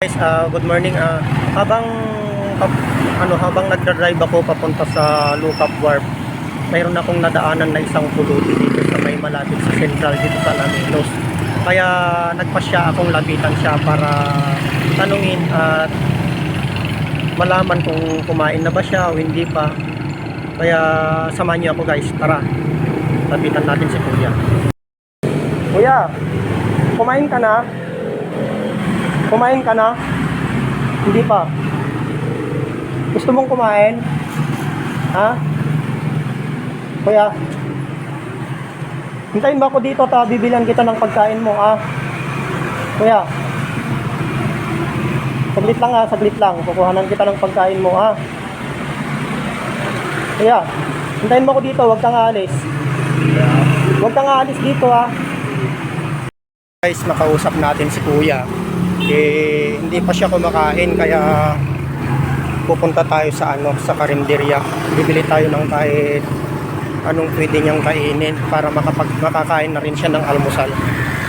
Guys, good morning. Habang habang nagdra-drive ako papunta sa Lucap Wharf, mayroon akong nadaanan na isang pulubi dito sa may malapit sa Central dito sa Alaminos. Kaya nagpasya akong lapitan siya para tanungin at malaman kung kumain na ba siya o hindi pa. Kaya samahan niyo ako guys, tara. Lapitan natin si Kuya. Kuya, kumain ka na? Kumain ka na? Hindi pa. Gusto mong kumain? Ha? Kuya, hintayin ba ako dito ta bibilan kita ng pagkain mo, ah? Kuya, saglit lang ha, saglit lang. Kukuhanan kita ng pagkain mo, ah. Kuya, hintayin mo ako dito, huwag kang aalis. Huwag kang aalis dito, ah. Guys, nakausap natin si Kuya. Hindi pa siya kumakain kaya pupunta tayo sa sa karinderya. Bibili tayo ng kahit anong pwede niyang kainin para makakain na rin siya ng almusal.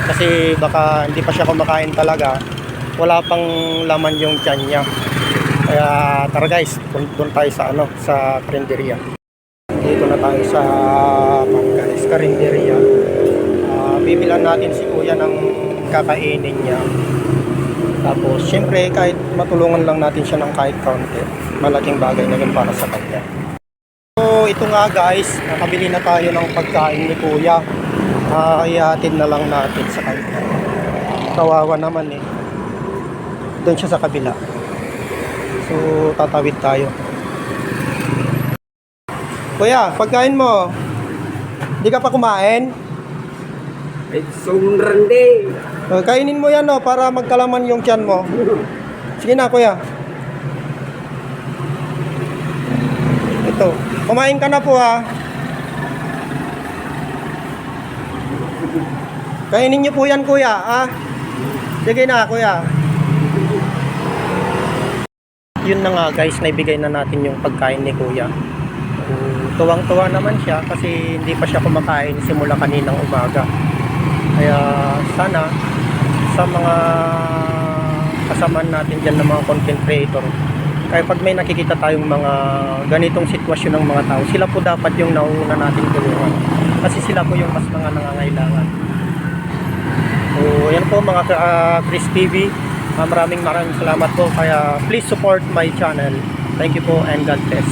Kasi baka hindi pa siya kumakain talaga, wala pang laman yung tiyan niya. Kaya tara guys, doon tayo sa sa karinderya. Dito na tayo sa guys, karinderya. Bibilan natin si Kuya ng kakainin niya. Tapos, syempre, kahit matulungan lang natin siya ng kahit kaunti, malaking bagay na yun para sa kanya. So, ito nga guys, nakabili na tayo ng pagkain ni Kuya. Ihatid na lang natin sa kanya. Kawawa naman eh. Doon siya sa kabila. So, tatawid tayo. Kuya, pagkain mo. Hindi ka pa kumain? It's Sunday. Kainin mo yan para magkalaman yung tiyan mo. Sige na Kuya. Ito. Kumain ka na po ha. Kainin niyo po yan Kuya ha. Sige na Kuya. Yun na nga guys, naibigay na natin yung pagkain ni Kuya. Tuwang-tuwa naman siya kasi hindi pa siya kumakain simula kaninang umaga. Kaya sana sa mga kasama natin dyan ng mga content creator, kaya pag may nakikita tayong mga ganitong sitwasyon ng mga tao, sila po dapat yung nauna natin tulungan kasi sila po yung mas mga nangangailangan. So yan po mga Chris TV, maraming salamat po. Kaya please support my channel. Thank you po and God bless.